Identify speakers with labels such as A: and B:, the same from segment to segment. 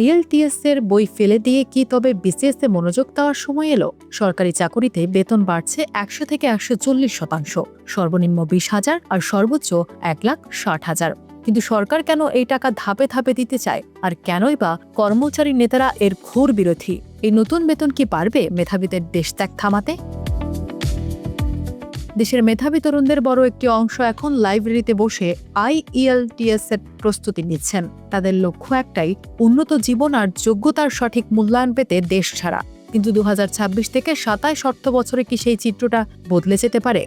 A: IELTS এর বই ফেলে দিয়ে কি তবে BCS এ মনোযোগ দেওয়ার সময় এলো? সরকারি চাকরিতে বেতন বাড়ছে 100 থেকে 140%, সর্বনিম্ন 20,000 আর সর্বোচ্চ 1,60,000। কিন্তু সরকার কেন এই টাকা ধাপে ধাপে দিতে চায়, আর কেনই বা কর্মচারী নেতারা এর ঘোর বিরোধী? এই নতুন বেতন কি পারবে মেধাবীদের দেশত্যাগ থামাতে? দেশের মেধাবী তরুণদের বড় একটি অংশ এখন লাইব্রেরিতে বসে IELTS এর প্রস্তুতি নিচ্ছেন। তাদের লক্ষ্য একটাই, উন্নত জীবন আর যোগ্যতার সঠিক মূল্যায়ন পেতে দেশ ছাড়া। কিন্তু 2026 থেকে 27 অর্থবছরে কি সেই চিত্রটা বদলে যেতে পারে?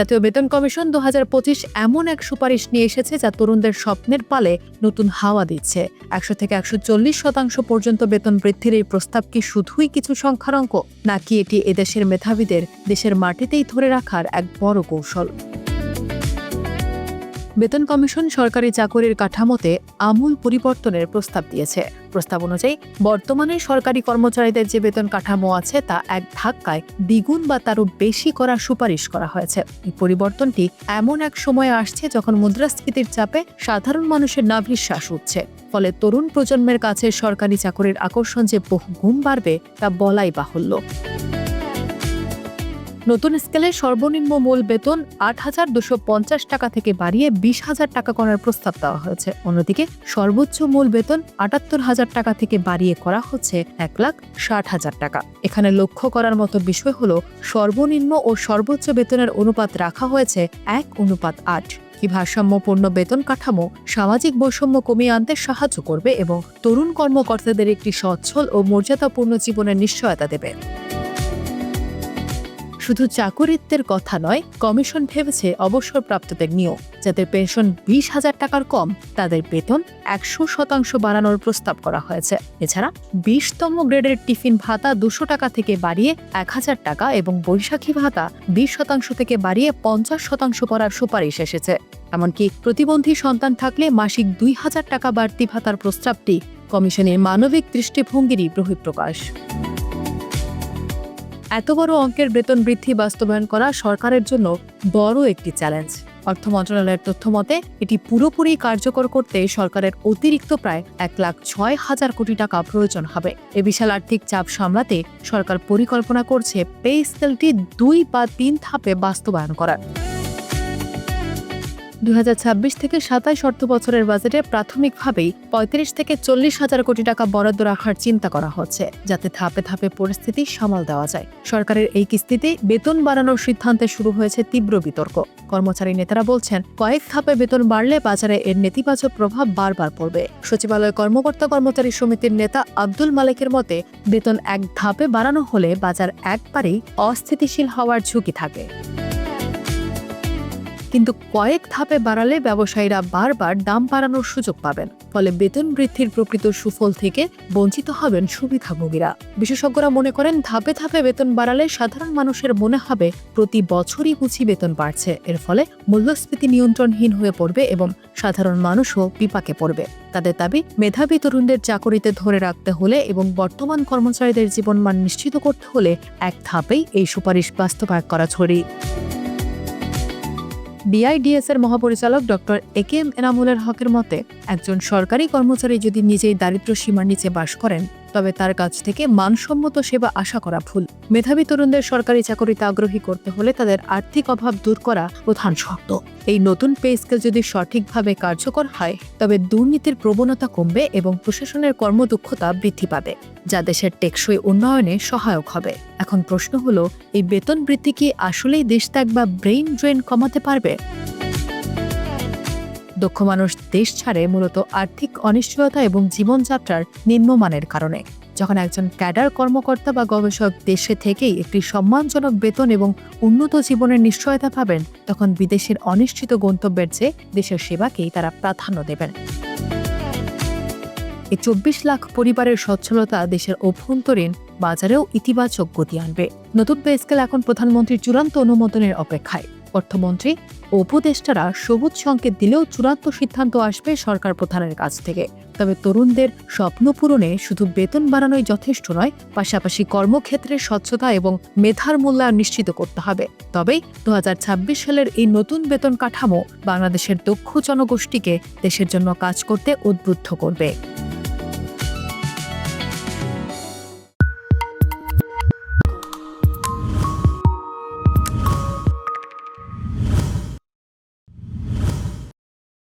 A: জাতীয় বেতন কমিশন 2025 এমন এক সুপারিশ নিয়ে এসেছে যা তরুণদের স্বপ্নের পালে নতুন হাওয়া দিচ্ছে। 100 থেকে 140% পর্যন্ত বেতন বৃদ্ধির এই প্রস্তাব কি শুধুই কিছু সংখ্যার অঙ্ক, নাকি এটি এদেশের মেধাবীদের দেশের মাটিতেই ধরে রাখার এক বড় কৌশল? বেতন কমিশন সরকারি চাকরির কাঠামোতে আমূল পরিবর্তনের প্রস্তাব দিয়েছে। প্রস্তাব অনুযায়ী বর্তমানে সরকারি কর্মচারীদের যে বেতন কাঠামো আছে তা এক ধাক্কায় দ্বিগুণ বা তারও বেশি করার সুপারিশ করা হয়েছে। এই পরিবর্তনটি এমন এক সময়ে আসছে যখন মুদ্রাস্ফীতির চাপে সাধারণ মানুষের নাভিশ্বাস উঠছে। ফলে তরুণ প্রজন্মের কাছে সরকারি চাকরির আকর্ষণ যে বহুগুণ বাড়বে তা বলাই বাহুল্য। নতুন স্কেলে সর্বনিম্ন মূল বেতন 8,250 টাকা থেকে বাড়িয়ে 20,000 টাকা করার প্রস্তাব দেওয়া হয়েছে। অন্যদিকে সর্বোচ্চ মূল বেতন 78,000 টাকা থেকে বাড়িয়ে করা হচ্ছে 1,60,000 টাকা। এখানে লক্ষ্য করার মতো বিষয় হলো, সর্বনিম্ন ও সর্বোচ্চ বেতনের অনুপাত রাখা হয়েছে 1:8। কি ভারসাম্যপূর্ণ বেতন কাঠামো সামাজিক বৈষম্য কমিয়ে আনতে সাহায্য করবে এবং তরুণ কর্মকর্তাদের একটি সচ্ছল ও মর্যাদাপূর্ণ জীবনের নিশ্চয়তা দেবে। শুধু চাকরিত্বের কথা নয়, কমিশন ভেবেছে অবসরপ্রাপ্তদের নিয়েও। যাদের পেনশন 20,000 টাকার কম, তাদের বেতন 100% বাড়ানোর প্রস্তাব করা হয়েছে। এছাড়া 20তম গ্রেডের টিফিন ভাতা 200 টাকা থেকে বাড়িয়ে 1,000 টাকা এবং বৈশাখী ভাতা 20% থেকে বাড়িয়ে 50% করার সুপারিশ এসেছে। এমনকি প্রতিবন্ধী সন্তান থাকলে মাসিক 2,000 টাকা বাড়তি ভাতার প্রস্তাবটি কমিশনের মানবিক দৃষ্টিভঙ্গিরই বহিঃপ্রকাশ। এত বড় অঙ্কের বেতন বৃদ্ধি বাস্তবায়ন করা সরকারের জন্য বড় একটি চ্যালেঞ্জ। অর্থ মন্ত্রণালয়ের তথ্য মতে এটি পুরোপুরি কার্যকর করতে সরকারের অতিরিক্ত প্রায় 1,06,000 কোটি টাকা প্রয়োজন হবে। এ বিশাল আর্থিক চাপ সামলাতে সরকার পরিকল্পনা করছে পে স্কেলটি 2 বা 3 ধাপে বাস্তবায়ন করার। 2026 থেকে 27 অর্থবছরের বাজেটে প্রাথমিকভাবেই 35 থেকে 40,000 কোটি টাকা বরাদ্দ রাখার চিন্তা করা হচ্ছে, যাতে ধাপে ধাপে পরিস্থিতি সামাল দেওয়া যায়। সরকারের এই কিস্তিতে বেতন বাড়ানোর সিদ্ধান্তে শুরু হয়েছে তীব্র বিতর্ক। কর্মচারী নেতারা বলছেন, কয়েক ধাপে বেতন বাড়লে বাজারে এর নেতিবাচক প্রভাব বারবার পড়বে। সচিবালয় কর্মকর্তা-কর্মচারী সমিতির নেতা আব্দুল মালেকের মতে, বেতন এক ধাপে বাড়ানো হলে বাজার একবারেই অস্থিতিশীল হওয়ার ঝুঁকি থাকে। কিন্তু কয়েক ধাপে বাড়ালে ব্যবসায়ীরা বারবার দাম বাড়ানোর সুযোগ পাবেন। ফলে বেতন বৃদ্ধির প্রকৃত সুফল থেকে বঞ্চিত হবেন সুবিধাভোগীরা। বিশেষজ্ঞরা মনে করেন, ধাপে ধাপে বেতন বাড়ালে সাধারণ মানুষের মনে হবে প্রতি বছরই বুঝি বেতন বাড়ছে। এর ফলে মূল্যস্ফীতি নিয়ন্ত্রণহীন হয়ে পড়বে এবং সাধারণ মানুষও বিপাকে পড়বে। তাদের দাবি, মেধাবী তরুণদের চাকরিতে ধরে রাখতে হলে এবং বর্তমান কর্মচারীদের জীবনমান নিশ্চিত করতে হলে এক ধাপেই এই সুপারিশ বাস্তবায়ন করা জরুরি। BIDS এর মহাপরিচালক ডক্টর AKM এনামুলের হকের মতে, একজন সরকারি কর্মচারী যদি নিজেই দারিদ্র্য সীমার নিচে বাস করেন, তবে তার কাছ থেকে মানসম্মত সেবা আশা করা ভুল। মেধাবী তরুণদের সরকারি চাকরিতে আগ্রহী করতে হলে তাদের আর্থিক অভাব দূর করা প্রধান শর্ত। এই নতুন পে স্কেল যদি সঠিকভাবে কার্যকর হয়, তবে দুর্নীতির প্রবণতা কমবে এবং প্রশাসনের কর্মদক্ষতা বৃদ্ধি পাবে, যা দেশের টেকসই উন্নয়নে সহায়ক হবে। এখন প্রশ্ন হলো, এই বেতন বৃদ্ধি কি আসলেই দেশত্যাগ বা ব্রেইন ড্রেন কমাতে পারবে? দক্ষ মানুষ দেশ ছাড়ে মূলত আর্থিক অনিশ্চয়তা এবং জীবনযাত্রার নিম্নমানের কারণে। যখন একজন ক্যাডার কর্মকর্তা বা গবেষক দেশে থেকেই একটি সম্মানজনক বেতন এবং উন্নত জীবনের নিশ্চয়তা পাবেন, তখন বিদেশের অনিশ্চিত গন্তব্যের চেয়ে দেশের সেবাকেই তারা প্রাধান্য দেবেন। এই 24 লাখ পরিবারের সচ্ছলতা দেশের অভ্যন্তরীণ বাজারেও ইতিবাচক গতি আনবে। নতুন পে স্কেল এখন প্রধানমন্ত্রীর চূড়ান্ত অনুমোদনের অপেক্ষায়। অর্থমন্ত্রী ও উপদেষ্টারা সবুজ সংকেত দিলেও চূড়ান্ত সিদ্ধান্ত আসবে সরকার প্রধানের কাছ থেকে। তবে তরুণদের স্বপ্ন পূরণে শুধু বেতন বাড়ানোই যথেষ্ট নয়, পাশাপাশি কর্মক্ষেত্রে স্বচ্ছতা এবং মেধার মূল্যায়ন নিশ্চিত করতে হবে। তবেই 2026 সালের এই নতুন বেতন কাঠামো বাংলাদেশের দক্ষ জনগোষ্ঠীকে দেশের জন্য কাজ করতে উদ্বুদ্ধ করবে।